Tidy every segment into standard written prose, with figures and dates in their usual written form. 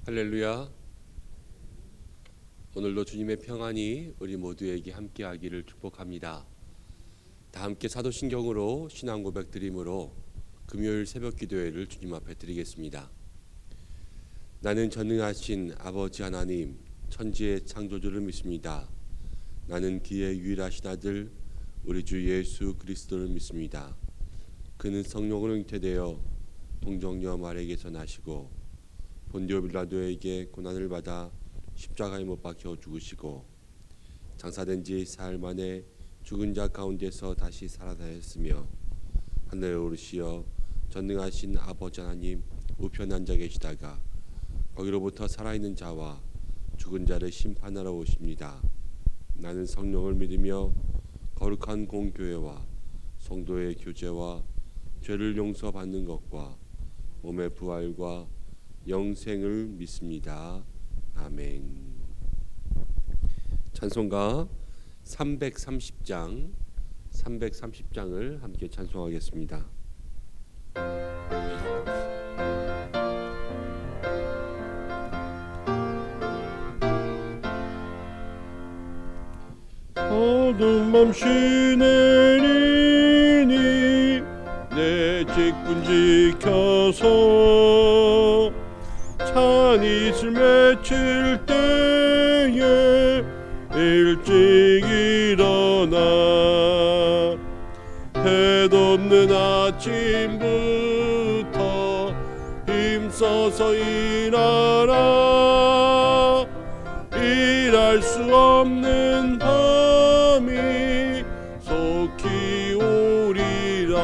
할렐루야. 오늘도 주님의 평안이 우리 모두에게 함께하기를 축복합니다. 다 함께 사도신경으로 신앙 고백 드림으로 금요일 새벽 기도회를 주님 앞에 드리겠습니다. 나는 전능하신 아버지 하나님 천지의 창조주를 믿습니다. 나는 그의 유일하신 아들 우리 주 예수 그리스도를 믿습니다. 그는 성령으로 잉태되어 동정녀 마리아에게서 나시고 본디오 빌라도에게 고난을 받아 십자가에 못 박혀 죽으시고 장사된 지 사흘 만에 죽은 자 가운데서 다시 살아나셨으며 하늘에 오르시어 전능하신 아버지 하나님 우편에 앉아 계시다가 거기로부터 살아있는 자와 죽은 자를 심판하러 오십니다. 나는 성령을 믿으며 거룩한 공교회와 성도의 교제와 죄를 용서받는 것과 몸의 부활과 영생을 믿습니다. 아멘. 찬송가 330장을 함께 찬송하겠습니다. 어두운 밤시 내리니 내 직분 지켜서 찬 이슬 맺힐 때에 일찍 일어나 해 돋는 아침부터 힘써서 일하라. 일할 수 없는 밤이 속히 오리라.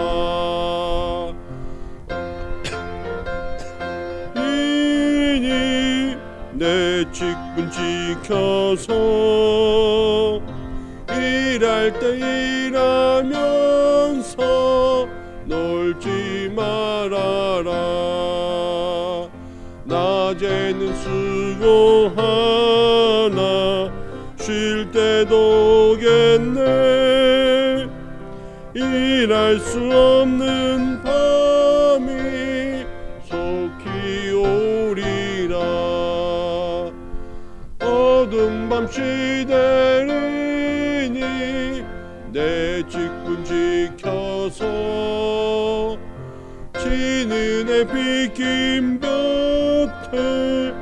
내 직분 지켜서 일할 때 일하면서 놀지 말아라. 낮에는 수고하나 쉴 때도 오겠네. 일할 수 없는 밤이 속히 오리라. 어두운 밤시 되리니 내 직분 지켜서 지는 해 비긴 볕에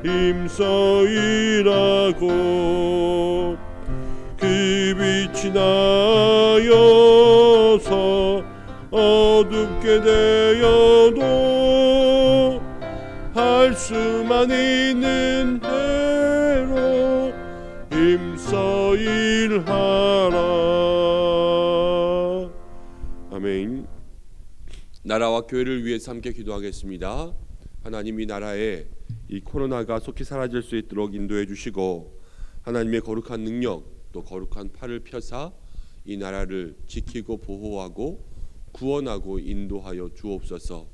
힘써 일하고 그 빛이 나여서 어둡게 되어도 할 수만 있는 대로 힘써 일하라. 아멘. 나라와 교회를 위해서 함께 기도하겠습니다. 하나님, 이 나라에 이 코로나가 속히 사라질 수 있도록 인도해 주시고 하나님의 거룩한 능력 또 거룩한 팔을 펴사 이 나라를 지키고 보호하고 구원하고 인도하여 주옵소서.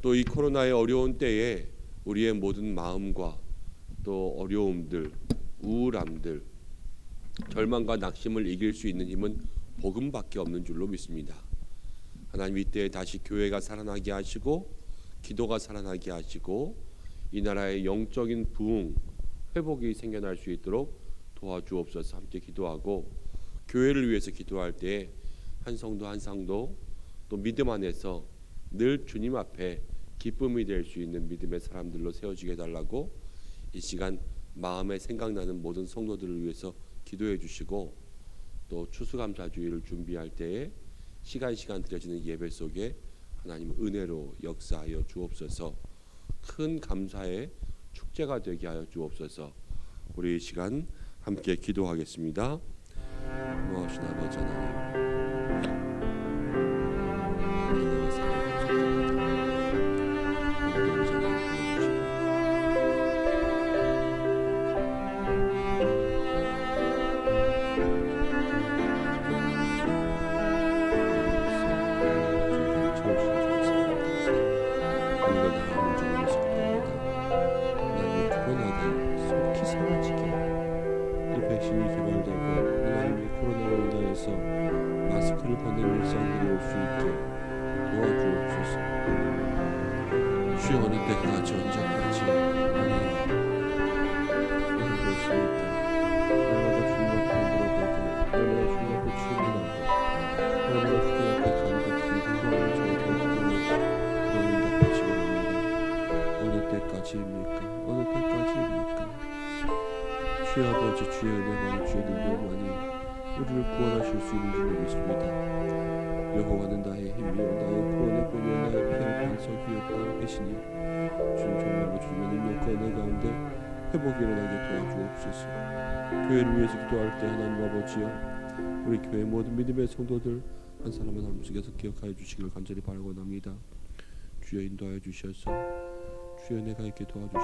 또 이 코로나의 어려운 때에 우리의 모든 마음과 또 어려움들, 우울함들, 절망과 낙심을 이길 수 있는 힘은 복음밖에 없는 줄로 믿습니다. 하나님, 이때에 다시 교회가 살아나게 하시고 기도가 살아나게 하시고 이 나라의 영적인 부흥, 회복이 생겨날 수 있도록 도와주옵소서. 함께 기도하고 교회를 위해서 기도할 때 한 성도 한 성도 또 믿음 안에서 늘 주님 앞에 기쁨이 될 수 있는 믿음의 사람들로 세워지게 해달라고 이 시간 마음에 생각나는 모든 성도들을 위해서 기도해 주시고 또 추수감사주일을 준비할 때에 시간 드려지는 예배 속에 하나님 은혜로 역사하여 주옵소서. 큰 감사의 축제가 되게 하여 주옵소서. 우리 이 시간 함께 기도하겠습니다. 고마우신 아버지 하나님, 은혜와 사랑을 백신이 개발되고 하나님의 코로나로 인하여서 마스크를 벗는 일상들이 올 수 있게 도와주옵소서. 주여, 어느 때까지 언제까지 때까지입니까? 어느 때까지입니까? 주의 아버지, 주의 은혜만이, 주의 능력만이 우리를 구원하실 수 있는 줄로 믿습니다. 여호와는 나의 힘이요 나의 구원의 본이요 나의 피할 반석이었다 하시니 주님, 정말로 주님의 능력과 은혜 가운데 회복이 일어나게 도와주옵소서. 교회를 위해서 기도할 때 하나님 아버지여, 우리 교회 모든 믿음의 성도들 한 사람 한 사람 속에서 기억하여 주시기를 간절히 바라고나옵니다. 주여 인도하여 주셔서 주여 은혜가 있게 도와주시고,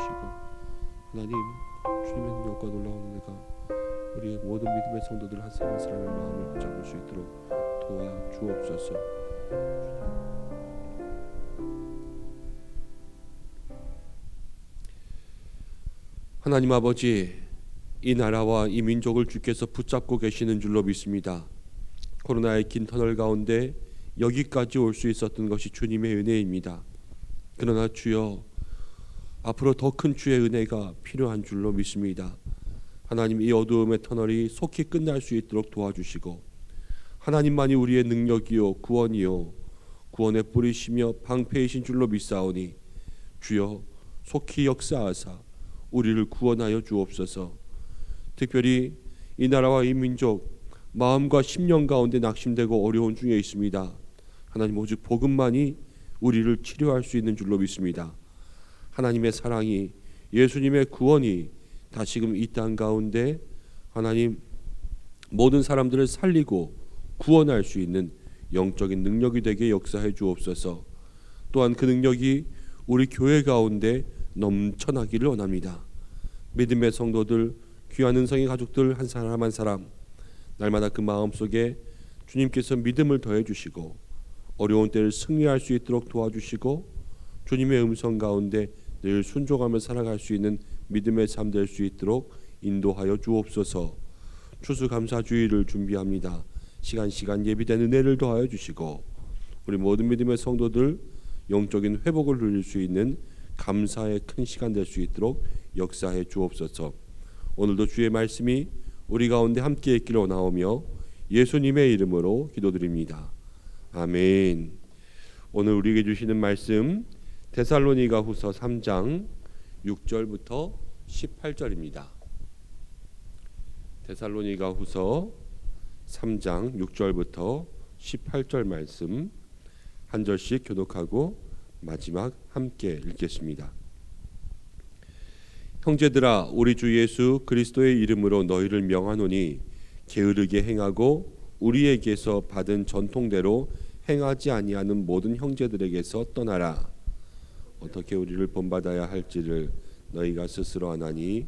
하나님 주님의 능력과 놀라운 은혜가 우리의 모든 믿음의 성도들 한 사람 한 사람의 마음을 붙잡을 수 있도록 도와주옵소서. 하나님 아버지, 이 나라와 이 민족을 주께서 붙잡고 계시는 줄로 믿습니다. 코로나의 긴 터널 가운데 여기까지 올 수 있었던 것이 주님의 은혜입니다. 그러나 주여, 앞으로 더 큰 주의 은혜가 필요한 줄로 믿습니다. 하나님, 이 어두움의 터널이 속히 끝날 수 있도록 도와주시고, 하나님만이 우리의 능력이요 구원이요 구원의 뿌리시며 방패이신 줄로 믿사오니 주여 속히 역사하사 우리를 구원하여 주옵소서. 특별히 이 나라와 이 민족 마음과 심령 가운데 낙심되고 어려운 중에 있습니다. 하나님, 오직 복음만이 우리를 치료할 수 있는 줄로 믿습니다. 하나님의 사랑이, 예수님의 구원이 다시금 이 땅 가운데 하나님 모든 사람들을 살리고 구원할 수 있는 영적인 능력이 되게 역사해 주옵소서. 또한 그 능력이 우리 교회 가운데 넘쳐나기를 원합니다. 믿음의 성도들, 귀한 은성의 가족들 한 사람 한 사람 날마다 그 마음속에 주님께서 믿음을 더해 주시고 어려운 때를 승리할 수 있도록 도와주시고 주님의 음성 가운데 늘 순종하며 살아갈 수 있는 믿음의 삶 될 수 있도록 인도하여 주옵소서. 추수감사주의를 준비합니다. 시간 예비된 은혜를 더하여 주시고 우리 모든 믿음의 성도들 영적인 회복을 누릴 수 있는 감사의 큰 시간 될 수 있도록 역사해 주옵소서. 오늘도 주의 말씀이 우리 가운데 함께 있기를 원하오며 예수님의 이름으로 기도드립니다. 아멘. 오늘 우리에게 주시는 말씀 데살로니가후서 3장 6절부터 18절입니다. 데살로니가후서 3장 6절부터 18절 말씀 한 절씩 교독하고 마지막 함께 읽겠습니다. 형제들아, 우리 주 예수 그리스도의 이름으로 너희를 명하노니 게으르게 행하고 우리에게서 받은 전통대로 행하지 아니하는 모든 형제들에게서 떠나라. 어떻게 우리를 본받아야 할지를 너희가 스스로 아나니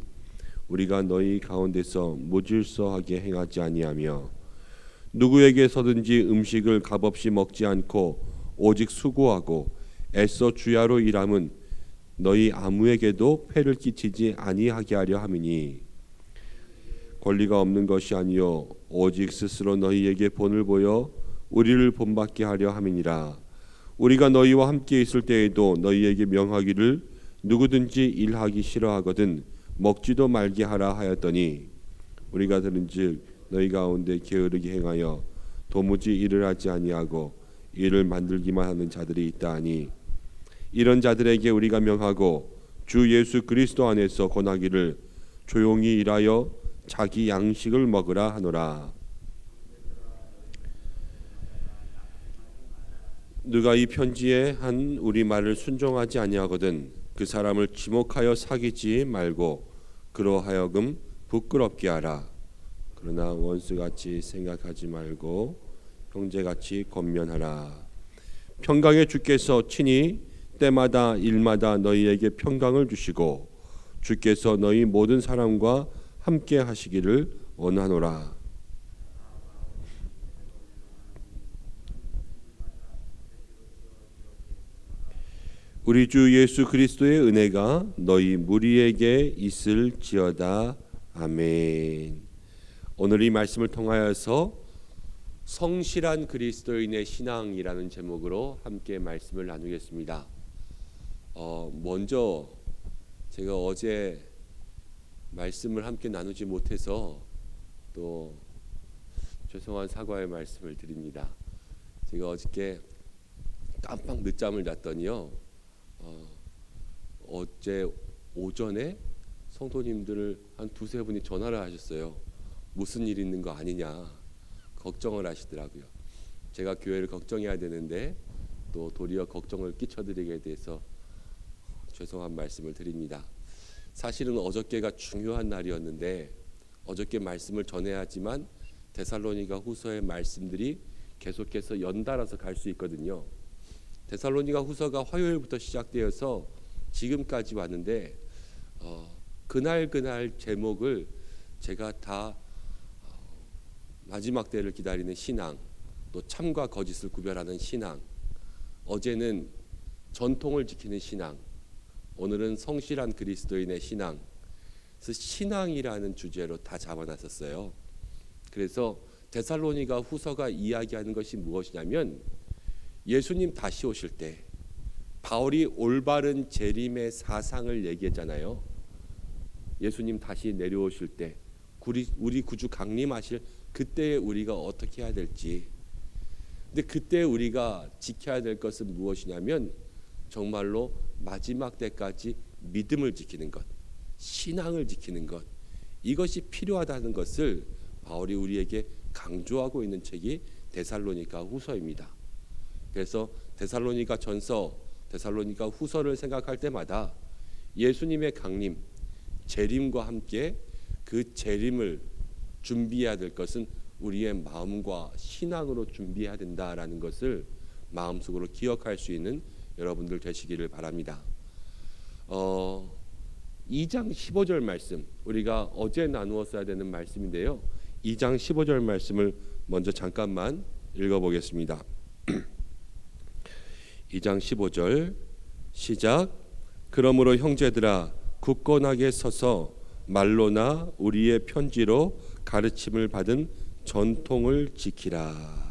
우리가 너희 가운데서 무질서하게 행하지 아니하며 누구에게서든지 음식을 값없이 먹지 않고 오직 수고하고 애써 주야로 일함은 너희 아무에게도 폐를 끼치지 아니하게 하려 함이니 권리가 없는 것이 아니요 오직 스스로 너희에게 본을 보여 우리를 본받게 하려 함이니라. 우리가 너희와 함께 있을 때에도 너희에게 명하기를 누구든지 일하기 싫어하거든 먹지도 말게 하라 하였더니 우리가 들은즉 너희 가운데 게으르게 행하여 도무지 일을 하지 아니하고 일을 만들기만 하는 자들이 있다 하니 이런 자들에게 우리가 명하고 주 예수 그리스도 안에서 권하기를 조용히 일하여 자기 양식을 먹으라 하노라. 누가 이 편지에 한 우리 말을 순종하지 아니하거든 그 사람을 지목하여 사귀지 말고 그로 하여금 부끄럽게 하라. 그러나 원수같이 생각하지 말고 형제같이 권면하라. 평강의 주께서 친히 때마다 일마다 너희에게 평강을 주시고 주께서 너희 모든 사람과 함께 하시기를 원하노라. 우리 주 예수 그리스도의 은혜가 너희 무리에게 있을지어다. 아멘. 오늘 이 말씀을 통하여서 성실한 그리스도인의 신앙이라는 제목으로 함께 말씀을 나누겠습니다. 먼저 제가 어제 말씀을 함께 나누지 못해서 또 죄송한 사과의 말씀을 드립니다. 제가 어저께 깜빡 늦잠을 잤더니요. 어제 오전에 성도님들을 한 두세 분이 전화를 하셨어요. 무슨 일 있는 거 아니냐 걱정을 하시더라고요. 제가 교회를 걱정해야 되는데 또 도리어 걱정을 끼쳐드리게 돼서 죄송한 말씀을 드립니다. 사실은 어저께가 중요한 날이었는데 어저께 말씀을 전해야 하지만 데살로니가 후서의 말씀들이 계속해서 연달아서 갈 수 있거든요. 데살로니가 후서가 화요일부터 시작되어서 지금까지 왔는데 그날 제목을 제가 다 마지막 때를 기다리는 신앙, 또 참과 거짓을 구별하는 신앙, 어제는 전통을 지키는 신앙, 오늘은 성실한 그리스도인의 신앙, 그래서 신앙이라는 주제로 다 잡아놨었어요. 그래서 데살로니가 후서가 이야기하는 것이 무엇이냐면 예수님 다시 오실 때 바울이 올바른 재림의 사상을 얘기했잖아요. 예수님 다시 내려오실 때 우리 구주 강림하실 그때에 우리가 어떻게 해야 될지. 근데 그때 우리가 지켜야 될 것은 무엇이냐면 정말로 마지막 때까지 믿음을 지키는 것, 신앙을 지키는 것, 이것이 필요하다는 것을 바울이 우리에게 강조하고 있는 책이 데살로니가 후서입니다. 그래서 데살로니가 전서, 데살로니가 후서를 생각할 때마다 예수님의 강림, 재림과 함께 그 재림을 준비해야 될 것은 우리의 마음과 신앙으로 준비해야 된다라는 것을 마음속으로 기억할 수 있는 여러분들 되시기를 바랍니다. 2장 15절 말씀, 우리가 어제 나누었어야 되는 말씀인데요. 2장 15절 말씀을 먼저 잠깐만 읽어보겠습니다. 2장 15절 시작. 그러므로 형제들아 굳건하게 서서 말로나 우리의 편지로 가르침을 받은 전통을 지키라.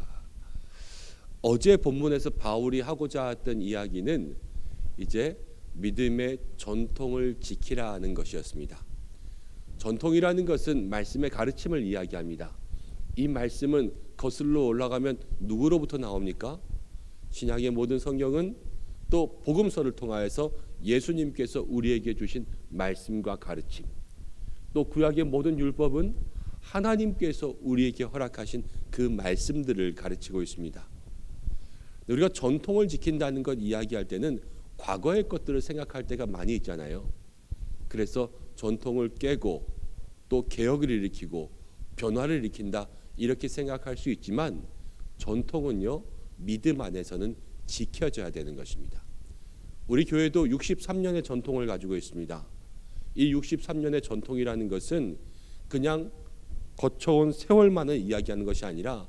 어제 본문에서 바울이 하고자 했던 이야기는 이제 믿음의 전통을 지키라 하는 것이었습니다. 전통이라는 것은 말씀의 가르침을 이야기합니다. 이 말씀은 거슬러 올라가면 누구로부터 나옵니까? 신약의 모든 성경은 또 복음서를 통하여서 예수님께서 우리에게 주신 말씀과 가르침, 또 구약의 모든 율법은 하나님께서 우리에게 허락하신 그 말씀들을 가르치고 있습니다. 우리가 전통을 지킨다는 것 이야기할 때는 과거의 것들을 생각할 때가 많이 있잖아요. 그래서 전통을 깨고 또 개혁을 일으키고 변화를 일으킨다 이렇게 생각할 수 있지만 전통은요, 믿음 안에서는 지켜져야 되는 것입니다. 우리 교회도 63년의 전통을 가지고 있습니다. 이 63년의 전통이라는 것은 그냥 거쳐온 세월만을 이야기하는 것이 아니라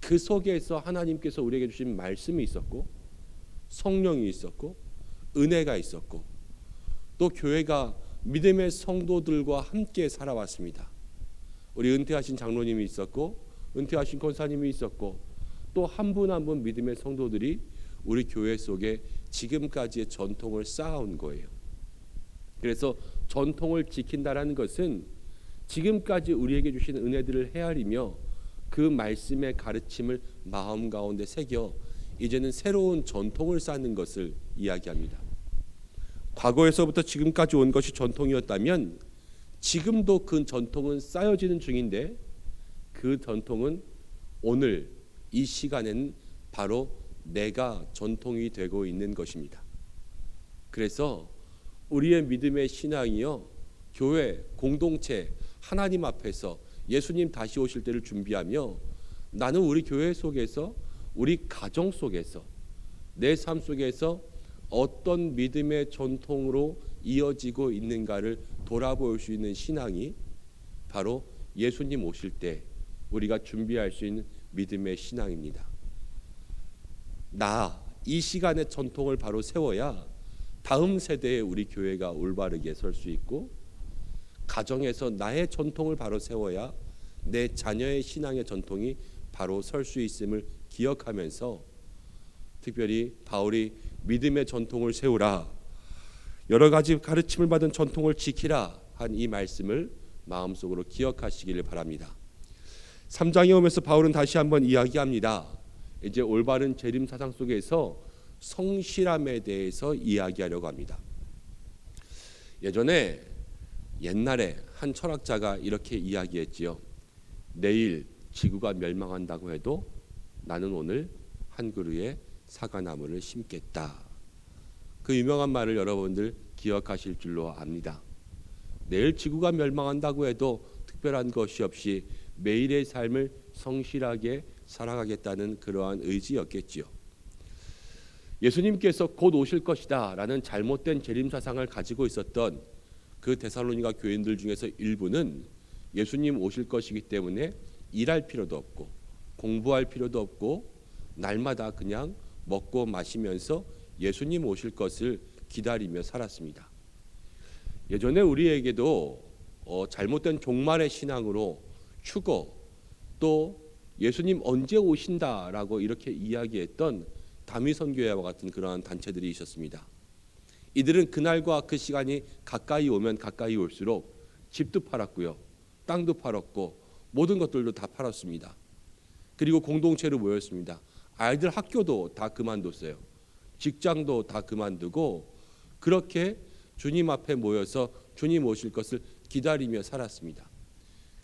그 속에서 하나님께서 우리에게 주신 말씀이 있었고 성령이 있었고 은혜가 있었고 또 교회가 믿음의 성도들과 함께 살아왔습니다. 우리 은퇴하신 장로님이 있었고 은퇴하신 권사님이 있었고 또 한 분 한 분 믿음의 성도들이 우리 교회 속에 지금까지의 전통을 쌓아온 거예요. 그래서 전통을 지킨다라는 것은 지금까지 우리에게 주신 은혜들을 헤아리며 그 말씀의 가르침을 마음 가운데 새겨 이제는 새로운 전통을 쌓는 것을 이야기합니다. 과거에서부터 지금까지 온 것이 전통이었다면 지금도 그 전통은 쌓여지는 중인데 그 전통은 오늘 이 시간에는 바로 내가 전통이 되고 있는 것입니다. 그래서 우리의 믿음의 신앙이요, 교회, 공동체, 하나님 앞에서 예수님 다시 오실 때를 준비하며 나는 우리 교회 속에서 우리 가정 속에서 내 삶 속에서 어떤 믿음의 전통으로 이어지고 있는가를 돌아볼 수 있는 신앙이 바로 예수님 오실 때 우리가 준비할 수 있는 믿음의 신앙입니다. 이 시간의 전통을 바로 세워야 다음 세대에 우리 교회가 올바르게 설 수 있고 가정에서 나의 전통을 바로 세워야 내 자녀의 신앙의 전통이 바로 설 수 있음을 기억하면서 특별히 바울이 믿음의 전통을 세우라, 여러 가지 가르침을 받은 전통을 지키라 한 이 말씀을 마음속으로 기억하시기를 바랍니다. 3장에 오면서 바울은 다시 한번 이야기합니다. 이제 올바른 재림 사상 속에서 성실함에 대해서 이야기하려고 합니다. 옛날에 한 철학자가 이렇게 이야기했지요. 내일 지구가 멸망한다고 해도 나는 오늘 한 그루의 사과나무를 심겠다. 그 유명한 말을 여러분들 기억하실 줄로 압니다. 내일 지구가 멸망한다고 해도 특별한 것이 없이 매일의 삶을 성실하게 살아가겠다는 그러한 의지였겠지요. 예수님께서 곧 오실 것이다 라는 잘못된 재림사상을 가지고 있었던 그 데살로니가 교인들 중에서 일부는 예수님 오실 것이기 때문에 일할 필요도 없고 공부할 필요도 없고 날마다 그냥 먹고 마시면서 예수님 오실 것을 기다리며 살았습니다. 예전에 우리에게도 잘못된 종말의 신앙으로 추거 또 예수님 언제 오신다라고 이렇게 이야기했던 다미선교회와 같은 그러한 단체들이 있었습니다. 이들은 그날과 그 시간이 가까이 오면 가까이 올수록 집도 팔았고요, 땅도 팔았고 모든 것들도 다 팔았습니다. 그리고 공동체로 모였습니다. 아이들 학교도 다 그만뒀어요. 직장도 다 그만두고 그렇게 주님 앞에 모여서 주님 오실 것을 기다리며 살았습니다.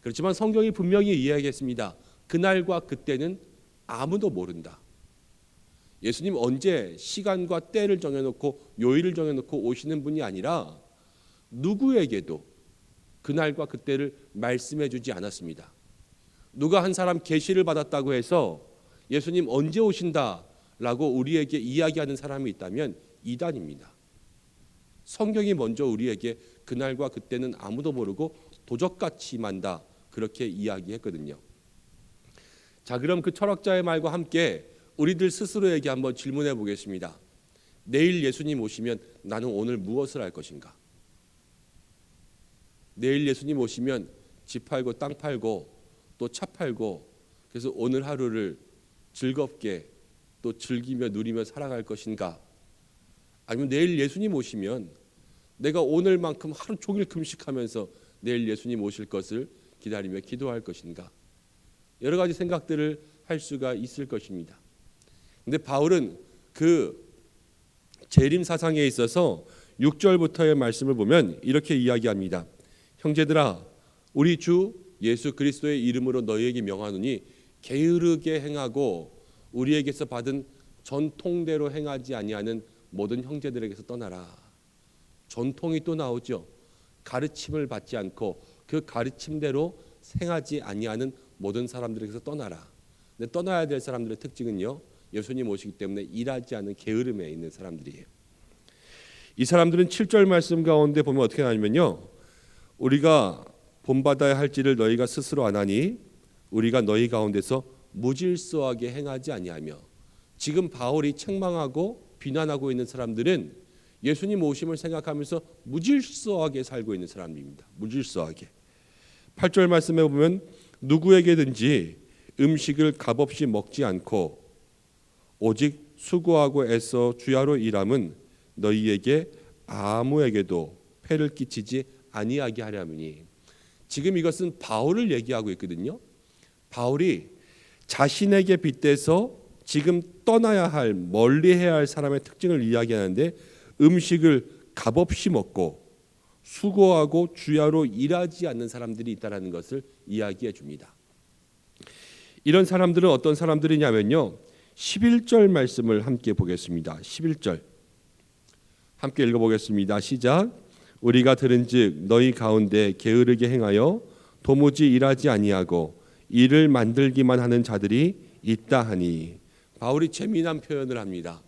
그렇지만 성경이 분명히 이야기했습니다. 그날과 그때는 아무도 모른다. 예수님 언제 시간과 때를 정해놓고 요일을 정해놓고 오시는 분이 아니라 누구에게도 그날과 그때를 말씀해 주지 않았습니다. 누가 한 사람 계시를 받았다고 해서 예수님 언제 오신다라고 우리에게 이야기하는 사람이 있다면 이단입니다. 성경이 먼저 우리에게 그날과 그때는 아무도 모르고 도적같이 만다 그렇게 이야기했거든요. 자, 그럼 그 철학자의 말과 함께 우리들 스스로에게 한번 질문해 보겠습니다. 내일 예수님 오시면 나는 오늘 무엇을 할 것인가? 내일 예수님 오시면 집 팔고 땅 팔고 또 차 팔고 그래서 오늘 하루를 즐겁게 또 즐기며 누리며 살아갈 것인가? 아니면 내일 예수님 오시면 내가 오늘만큼 하루 종일 금식하면서 내일 예수님 오실 것을 기다리며 기도할 것인가? 여러 가지 생각들을 할 수가 있을 것입니다. 근데 바울은 그 재림 사상에 있어서 6절부터의 말씀을 보면 이렇게 이야기합니다. 형제들아, 우리 주 예수 그리스도의 이름으로 너희에게 명하노니 게으르게 행하고 우리에게서 받은 전통대로 행하지 아니하는 모든 형제들에게서 떠나라. 전통이 또 나오죠. 가르침을 받지 않고 그 가르침대로 행하지 아니하는 모든 사람들에게서 떠나라. 근데 떠나야 될 사람들의 특징은요, 예수님 오시기 때문에 일하지 않는 게으름에 있는 사람들이에요. 이 사람들은 7절 말씀 가운데 보면 어떻게 나냐면요, 우리가 본받아야 할지를 너희가 스스로 아나니 우리가 너희 가운데서 무질서하게 행하지 아니하며. 지금 바울이 책망하고 비난하고 있는 사람들은 예수님 오심을 생각하면서 무질서하게 살고 있는 사람입니다. 무질서하게. 8절 말씀에 보면 누구에게든지 음식을 값없이 먹지 않고 오직 수고하고 애써 주야로 일함은 너희에게 아무에게도 폐를 끼치지 아니하게 하려니니. 지금 이것은 바울을 얘기하고 있거든요. 바울이 자신에게 빗대서 지금 떠나야 할, 멀리해야 할 사람의 특징을 이야기하는데 음식을 값없이 먹고 수고하고 주야로 일하지 않는 사람들이 있다는 것을 이야기해 줍니다. 이런 사람들은 어떤 사람들이냐면요, 11절 말씀을 함께 보겠습니다. 11절 함께 읽어보겠습니다. 시작. 우리가 들은즉 너희 가운데 게으르게 행하여 도무지 일하지 아니하고 일을 만들기만 하는 자들이 있다 하니. 바울이 재미난 표현을 합니다.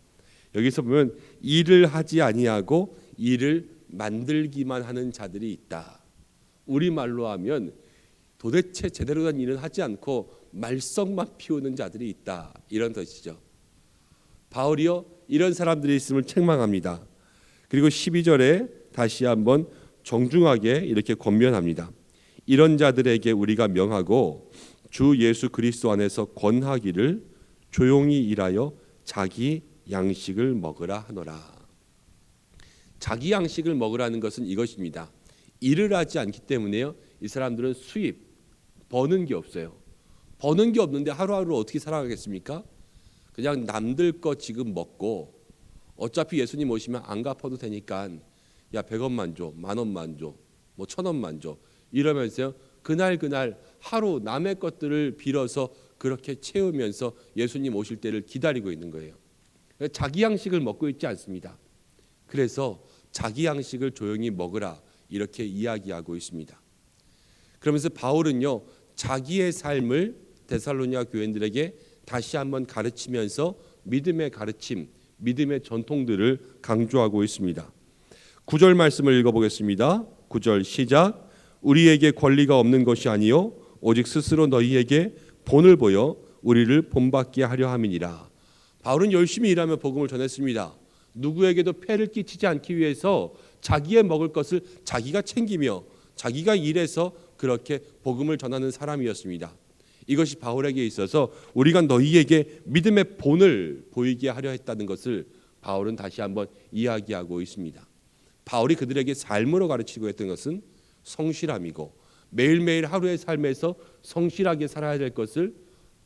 여기서 보면 일을 하지 아니하고 일을 만들기만 하는 자들이 있다. 우리말로 하면 도대체 제대로 된 일은 하지 않고 말썽만 피우는 자들이 있다, 이런 뜻이죠. 바울이요, 이런 사람들이 있음을 책망합니다. 그리고 12절에 다시 한번 정중하게 이렇게 권면합니다. 이런 자들에게 우리가 명하고 주 예수 그리스도 안에서 권하기를 조용히 일하여 자기 양식을 먹으라 하노라. 자기 양식을 먹으라는 것은 이것입니다. 일을 하지 않기 때문에요, 이 사람들은 수입, 버는 게 없어요. 버는 게 없는데 하루하루 어떻게 살아가겠습니까? 그냥 남들 거 지금 먹고 어차피 예수님 오시면 안 갚아도 되니까 야 100원만 줘, 10,000원만 줘, 뭐 1,000원만 줘 이러면서 그날 하루 남의 것들을 빌어서 그렇게 채우면서 예수님 오실 때를 기다리고 있는 거예요. 자기 양식을 먹고 있지 않습니다. 그래서 자기 양식을 조용히 먹으라 이렇게 이야기하고 있습니다. 그러면서 바울은요 자기의 삶을 데살로니가 교인들에게 다시 한번 가르치면서 믿음의 가르침, 믿음의 전통들을 강조하고 있습니다. 9절 말씀을 읽어보겠습니다. 9절 시작. 우리에게 권리가 없는 것이 아니요 오직 스스로 너희에게 본을 보여 우리를 본받게 하려 함이니라. 바울은 열심히 일하며 복음을 전했습니다. 누구에게도 폐를 끼치지 않기 위해서 자기의 먹을 것을 자기가 챙기며 자기가 일해서 그렇게 복음을 전하는 사람이었습니다. 이것이 바울에게 있어서 우리가 너희에게 믿음의 본을 보이게 하려 했다는 것을 바울은 다시 한번 이야기하고 있습니다. 바울이 그들에게 삶으로 가르치고 했던 것은 성실함이고 매일매일 하루의 삶에서 성실하게 살아야 될 것을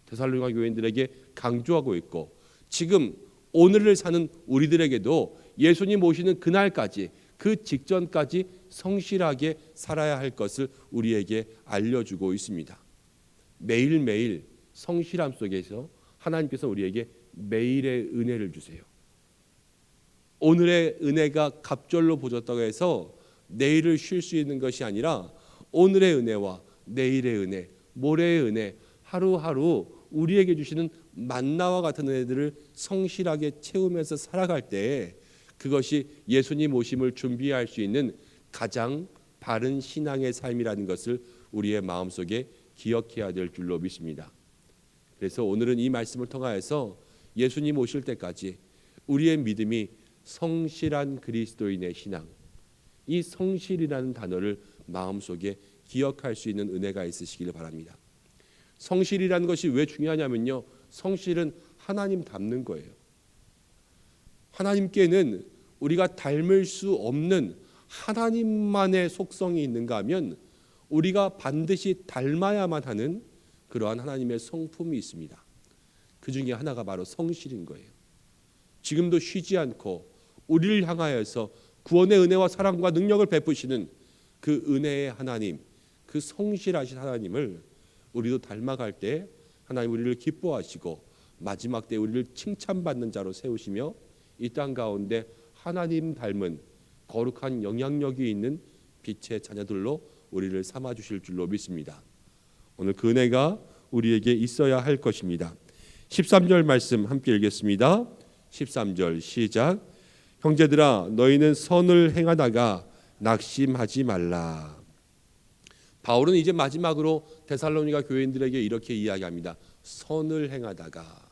데살로니가 교인들에게 강조하고 있고 지금 오늘을 사는 우리들에게도 예수님 오시는 그날까지 그 직전까지 성실하게 살아야 할 것을 우리에게 알려주고 있습니다. 매일매일 성실함 속에서 하나님께서 우리에게 매일의 은혜를 주세요. 오늘의 은혜가 갑절로 보졌다고 해서 내일을 쉴 수 있는 것이 아니라 오늘의 은혜와 내일의 은혜, 모레의 은혜 하루하루 우리에게 주시는 만나와 같은 은혜들을 성실하게 채우면서 살아갈 때 그것이 예수님 오심을 준비할 수 있는 가장 바른 신앙의 삶이라는 것을 우리의 마음속에 기억해야 될 줄로 믿습니다. 그래서 오늘은 이 말씀을 통하여서 예수님 오실 때까지 우리의 믿음이 성실한 그리스도인의 신앙, 이 성실이라는 단어를 마음속에 기억할 수 있는 은혜가 있으시기를 바랍니다. 성실이라는 것이 왜 중요하냐면요, 성실은 하나님 닮는 거예요. 하나님께는 우리가 닮을 수 없는 하나님만의 속성이 있는가 하면 우리가 반드시 닮아야만 하는 그러한 하나님의 성품이 있습니다. 그 중에 하나가 바로 성실인 거예요. 지금도 쉬지 않고 우리를 향하여서 구원의 은혜와 사랑과 능력을 베푸시는 그 은혜의 하나님, 그 성실하신 하나님을 우리도 닮아갈 때 하나님 우리를 기뻐하시고 마지막 때 우리를 칭찬받는 자로 세우시며 이 땅 가운데 하나님 닮은 거룩한 영향력이 있는 빛의 자녀들로 우리를 삼아 주실 줄로 믿습니다. 오늘 그 은혜가 우리에게 있어야 할 것입니다. 13절 말씀 함께 읽겠습니다. 13절 시작. 형제들아 너희는 선을 행하다가 낙심하지 말라. 바울은 이제 마지막으로 데살로니가 교인들에게 이렇게 이야기합니다. 선을 행하다가.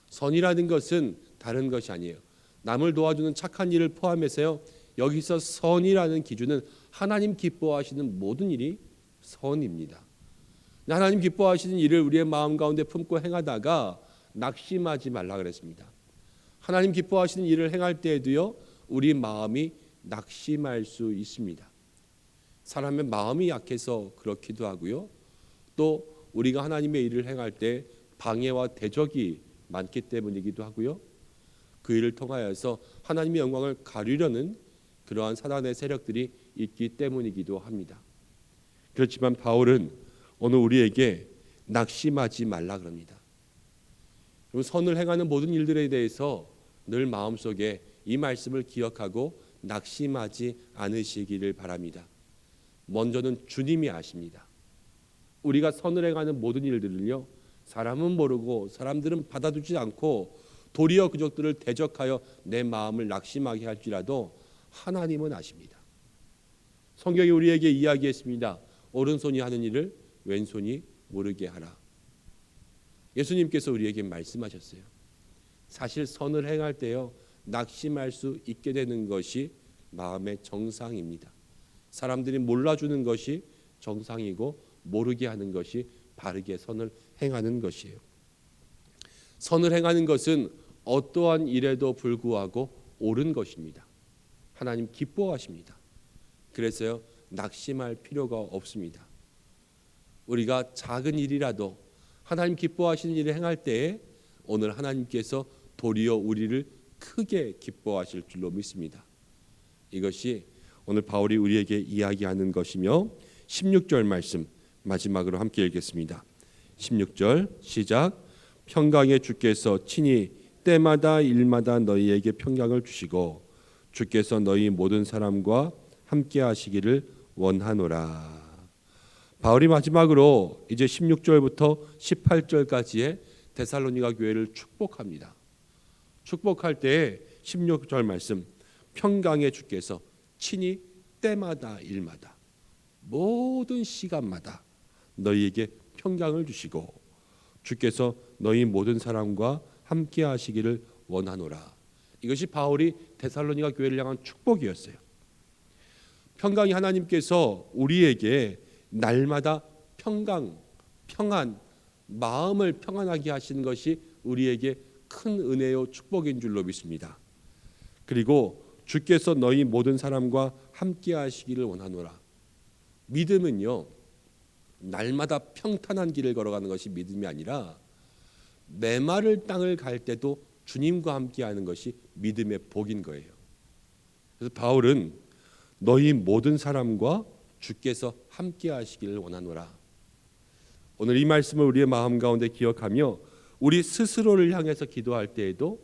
선이라는 것은 다른 것이 아니에요. 남을 도와주는 착한 일을 포함해서요. 여기서 선이라는 기준은 하나님 기뻐하시는 모든 일이 선입니다. 하나님 기뻐하시는 일을 우리의 마음 가운데 품고 행하다가 낙심하지 말라 그랬습니다. 하나님 기뻐하시는 일을 행할 때에도요. 우리 마음이 낙심할 수 있습니다. 사람의 마음이 약해서 그렇기도 하고요. 또 우리가 하나님의 일을 행할 때 방해와 대적이 많기 때문이기도 하고요. 그 일을 통하여서 하나님의 영광을 가리려는 그러한 사단의 세력들이 있기 때문이기도 합니다. 그렇지만 바울은 오늘 우리에게 낙심하지 말라 그럽니다. 선을 행하는 모든 일들에 대해서 늘 마음속에 이 말씀을 기억하고 낙심하지 않으시기를 바랍니다. 먼저는 주님이 아십니다. 우리가 선을 행하는 모든 일들을요, 사람은 모르고 사람들은 받아주지 않고 도리어 그것들을 대적하여 내 마음을 낙심하게 할지라도 하나님은 아십니다. 성경이 우리에게 이야기했습니다. 오른손이 하는 일을 왼손이 모르게 하라. 예수님께서 우리에게 말씀하셨어요. 사실 선을 행할 때요, 낙심할 수 있게 되는 것이 마음의 정상입니다. 사람들이 몰라주는 것이 정상이고 모르게 하는 것이 바르게 선을 행하는 것이에요. 선을 행하는 것은 어떠한 일에도 불구하고 옳은 것입니다. 하나님 기뻐하십니다. 그래서요, 낙심할 필요가 없습니다. 우리가 작은 일이라도 하나님 기뻐하시는 일을 행할 때에 오늘 하나님께서 도리어 우리를 크게 기뻐하실 줄로 믿습니다. 이것이 오늘 바울이 우리에게 이야기하는 것이며 16절 말씀 마지막으로 함께 읽겠습니다. 16절 시작. 평강의 주께서 친히 때마다 일마다 너희에게 평강을 주시고 주께서 너희 모든 사람과 함께 하시기를 원하노라. 바울이 마지막으로 이제 16절부터 18절까지의 데살로니가 교회를 축복합니다. 축복할 때 16절 말씀, 평강의 주께서 친히 때마다 일마다 모든 시간마다 너희에게 평강을 주시고 주께서 너희 모든 사람과 함께 하시기를 원하노라. 이것이 바울이 데살로니가 교회를 향한 축복이었어요. 평강이 하나님께서 우리에게 날마다 평강, 평안, 마음을 평안하게 하시는 것이 우리에게 큰 은혜요 축복인 줄로 믿습니다. 그리고 주께서 너희 모든 사람과 함께 하시기를 원하노라. 믿음은요, 날마다 평탄한 길을 걸어가는 것이 믿음이 아니라 메마를 땅을 갈 때도 주님과 함께 하는 것이 믿음의 복인 거예요. 그래서 바울은 너희 모든 사람과 주께서 함께 하시기를 원하노라. 오늘 이 말씀을 우리의 마음 가운데 기억하며 우리 스스로를 향해서 기도할 때에도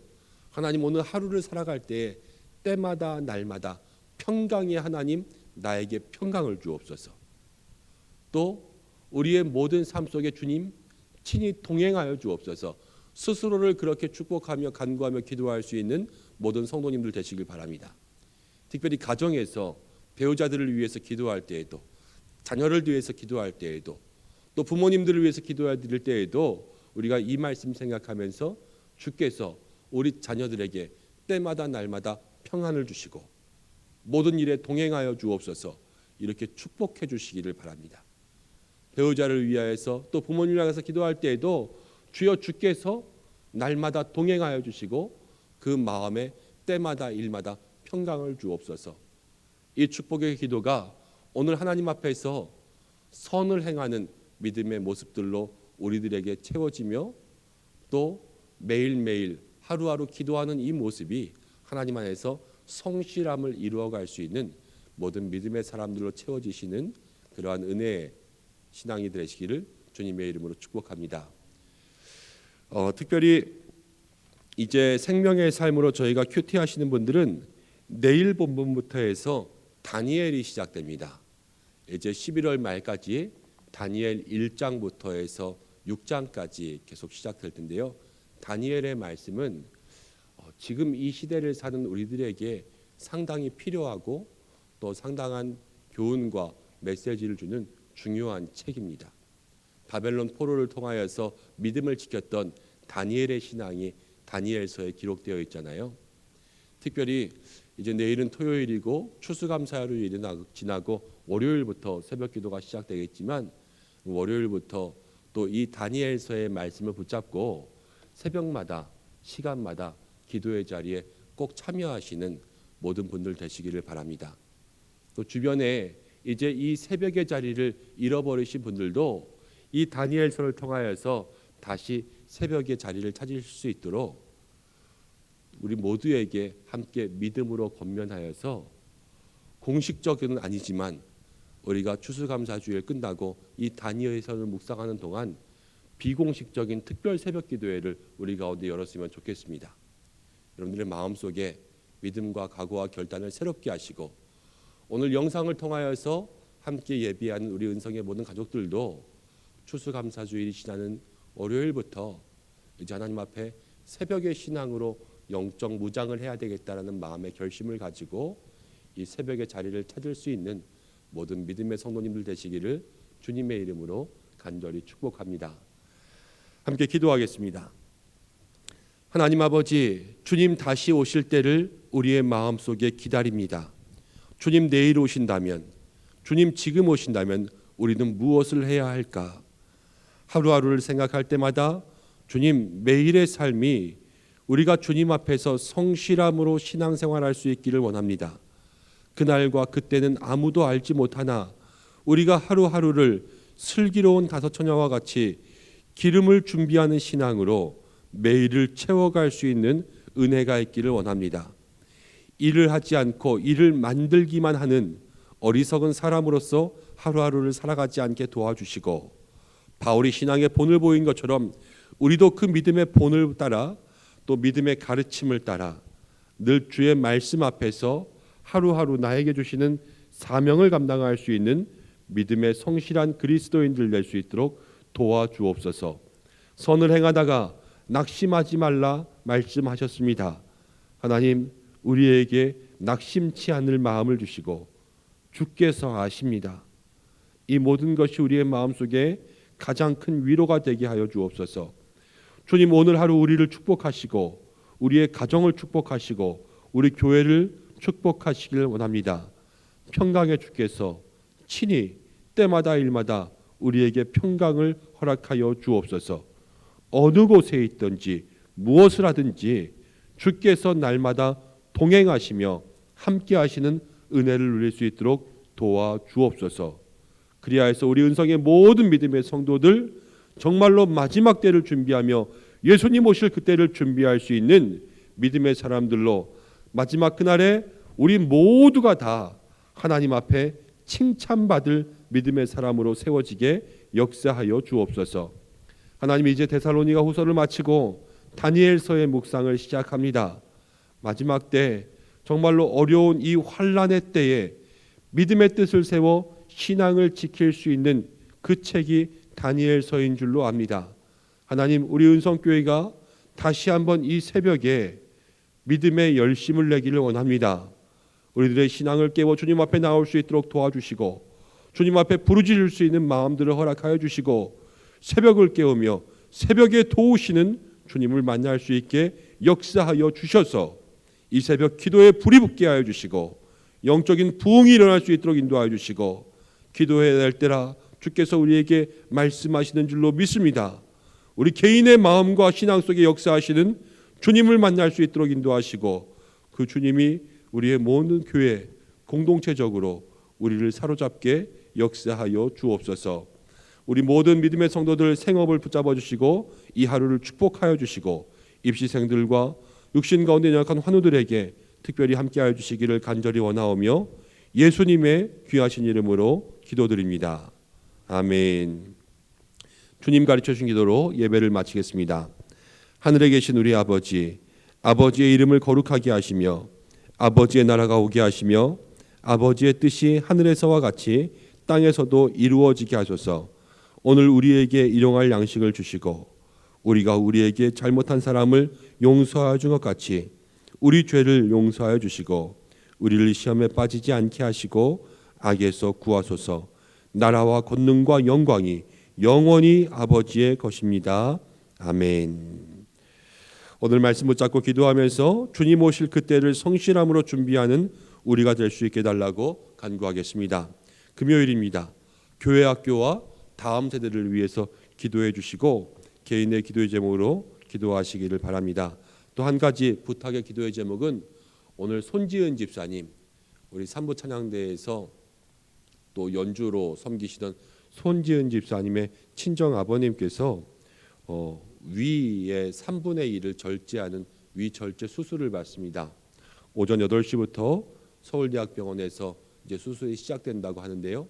하나님 오늘 하루를 살아갈 때에 때마다 날마다 평강의 하나님 나에게 평강을 주옵소서. 또 우리의 모든 삶 속에 주님 친히 동행하여 주옵소서. 스스로를 그렇게 축복하며 간구하며 기도할 수 있는 모든 성도님들 되시길 바랍니다. 특별히 가정에서 배우자들을 위해서 기도할 때에도, 자녀를 위해서 기도할 때에도, 또 부모님들을 위해서 기도해 드릴 때에도 우리가 이 말씀 생각하면서 주께서 우리 자녀들에게 때마다 날마다 평안을 주시고 모든 일에 동행하여 주옵소서. 이렇게 축복해 주시기를 바랍니다. 배우자를 위하여서 또 부모님을 위해서 기도할 때에도 주여 주께서 날마다 동행하여 주시고 그 마음에 때마다 일마다 평강을 주옵소서. 이 축복의 기도가 오늘 하나님 앞에서 선을 행하는 믿음의 모습들로 우리들에게 채워지며 또 매일매일 하루하루 기도하는 이 모습이 하나님 안에서 성실함을 이루어갈 수 있는 모든 믿음의 사람들로 채워지시는 그러한 은혜의 신앙이 되시기를 주님의 이름으로 축복합니다. 특별히 이제 생명의 삶으로 저희가 큐티 하시는 분들은 내일 본문부터 해서 다니엘이 시작됩니다. 이제 11월 말까지 다니엘 1장부터 해서 6장까지 계속 시작될 텐데요. 다니엘의 말씀은 지금 이 시대를 사는 우리들에게 상당히 필요하고 또 상당한 교훈과 메시지를 주는 중요한 책입니다. 바벨론 포로를 통하여서 믿음을 지켰던 다니엘의 신앙이 다니엘서에 기록되어 있잖아요. 특별히 이제 내일은 토요일이고 추수감사일이 지나고 월요일부터 새벽기도가 시작되겠지만 월요일부터 또 이 다니엘서의 말씀을 붙잡고 새벽마다 시간마다 기도의 자리에 꼭 참여하시는 모든 분들 되시기를 바랍니다. 또 주변에 이제 이 새벽의 자리를 잃어버리신 분들도 이 다니엘서를 통하여서 다시 새벽의 자리를 찾으실 수 있도록 우리 모두에게 함께 믿음으로 권면하여서 공식적은 아니지만 우리가 추수감사주일 끝나고 이 다니엘서를 묵상하는 동안 비공식적인 특별 새벽 기도회를 우리 가운데 열었으면 좋겠습니다. 여러분들의 마음속에 믿음과 각오와 결단을 새롭게 하시고 오늘 영상을 통하여서 함께 예비하는 우리 은성의 모든 가족들도 추수감사주일이 지나는 월요일부터 이제 하나님 앞에 새벽의 신앙으로 영적 무장을 해야 되겠다라는 마음의 결심을 가지고 이 새벽의 자리를 찾을 수 있는 모든 믿음의 성도님들 되시기를 주님의 이름으로 간절히 축복합니다. 함께 기도하겠습니다. 하나님 아버지, 주님 다시 오실 때를 우리의 마음속에 기다립니다. 주님 내일 오신다면, 주님 지금 오신다면 우리는 무엇을 해야 할까? 하루하루를 생각할 때마다 주님 매일의 삶이 우리가 주님 앞에서 성실함으로 신앙생활할 수 있기를 원합니다. 그날과 그때는 아무도 알지 못하나 우리가 하루하루를 슬기로운 다섯처녀와 같이 기름을 준비하는 신앙으로 매일을 채워갈 수 있는 은혜가 있기를 원합니다. 일을 하지 않고 일을 만들기만 하는 어리석은 사람으로서 하루하루를 살아가지 않게 도와주시고, 바울이 신앙의 본을 보인 것처럼 우리도 그 믿음의 본을 따라 또 믿음의 가르침을 따라 늘 주의 말씀 앞에서 하루하루 나에게 주시는 사명을 감당할 수 있는 믿음의 성실한 그리스도인들 될 수 있도록 도와주옵소서. 선을 행하다가 낙심하지 말라 말씀하셨습니다. 하나님, 우리에게 낙심치 않을 마음을 주시고 주께서 아십니다. 이 모든 것이 우리의 마음속에 가장 큰 위로가 되게 하여 주옵소서. 주님, 오늘 하루 우리를 축복하시고 우리의 가정을 축복하시고 우리 교회를 축복하시길 원합니다. 평강의 주께서 친히 때마다 일마다 우리에게 평강을 허락하여 주옵소서. 어느 곳에 있든지 무엇을 하든지 주께서 날마다 동행하시며 함께 하시는 은혜를 누릴 수 있도록 도와주옵소서. 그리하여서 우리 은성의 모든 믿음의 성도들 정말로 마지막 때를 준비하며 예수님 오실 그때를 준비할 수 있는 믿음의 사람들로 마지막 그날에 우리 모두가 다 하나님 앞에 칭찬받을 믿음의 사람으로 세워지게 역사하여 주옵소서. 하나님, 이제 데살로니가 후서를 마치고 다니엘서의 묵상을 시작합니다. 마지막 때 정말로 어려운 이 환난의 때에 믿음의 뜻을 세워 신앙을 지킬 수 있는 그 책이 다니엘서인 줄로 압니다. 하나님, 우리 은성교회가 다시 한번 이 새벽에 믿음의 열심을 내기를 원합니다. 우리들의 신앙을 깨워 주님 앞에 나올 수 있도록 도와주시고 주님 앞에 부르짖을 수 있는 마음들을 허락하여 주시고 새벽을 깨우며 새벽에 도우시는 주님을 만날 수 있게 역사하여 주셔서 이 새벽 기도에 불이 붙게 하여 주시고 영적인 부흥이 일어날 수 있도록 인도하여 주시고 기도해야 될 때라 주께서 우리에게 말씀하시는 줄로 믿습니다. 우리 개인의 마음과 신앙 속에 역사하시는 주님을 만날 수 있도록 인도하시고 그 주님이 우리의 모든 교회 공동체적으로 우리를 사로잡게 역사하여 주옵소서. 우리 모든 믿음의 성도들 생업을 붙잡아 주시고 이 하루를 축복하여 주시고 입시생들과 육신 가운데 연약한 환우들에게 특별히 함께하여 주시기를 간절히 원하오며 예수님의 귀하신 이름으로 기도드립니다. 아멘. 주님 가르쳐 주신 기도로 예배를 마치겠습니다. 하늘에 계신 우리 아버지, 아버지의 이름을 거룩하게 하시며 아버지의 나라가 오게 하시며 아버지의 뜻이 하늘에서와 같이 땅에서도 이루어지게 하소서. 오늘 우리에게 일용할 양식을 주시고 우리가 우리에게 잘못한 사람을 용서하여 준 것 같이 우리 죄를 용서하여 주시고 우리를 시험에 빠지지 않게 하시고 악에서 구하소서. 나라와 권능과 영광이 영원히 아버지의 것입니다. 아멘. 오늘 말씀 붙잡고 기도하면서 주님 오실 그때를 성실함으로 준비하는 우리가 될 수 있게 달라고 간구하겠습니다. 금요일입니다. 교회 학교와 다음 세대를 위해서 기도해 주시고 개인의 기도의 제목으로 기도하시기를 바랍니다. 또 한 가지 부탁의 기도의 제목은 오늘 손지은 집사님, 우리 삼부 찬양대에서 또 연주로 섬기시던 손지은 집사님의 친정 아버님께서 위의 3분의 1을 절제하는 위절제 수술을 받습니다. 오전 8시부터 서울대학병원에서 이제 수술이 시작된다고 하는데요.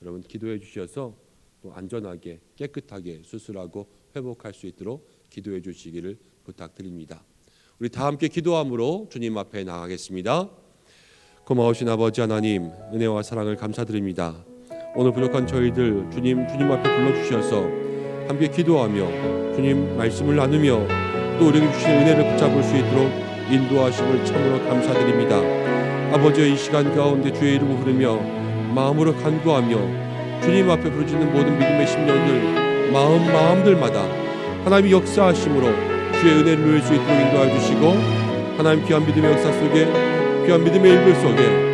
여러분 기도해 주셔서 또 안전하게 깨끗하게 수술하고 회복할 수 있도록 기도해 주시기를 부탁드립니다. 우리 다 함께 기도함으로 주님 앞에 나가겠습니다. 고마우신 아버지 하나님, 은혜와 사랑을 감사드립니다. 오늘 부족한 저희들 주님 앞에 불러주셔서 함께 기도하며 주님 말씀을 나누며 또 우리에게 주신 은혜를 붙잡을 수 있도록 인도하심을 참으로 감사드립니다. 아버지의 이 시간 가운데 주의 이름을 부르며 마음으로 간구하며 주님 앞에 부르짖는 모든 믿음의 심령들 마음들마다 하나님의 역사하심으로 주의 은혜를 누릴 수 있도록 인도하여 주시고 하나님 귀한 믿음의 역사 속에 귀한 믿음의 일부 속에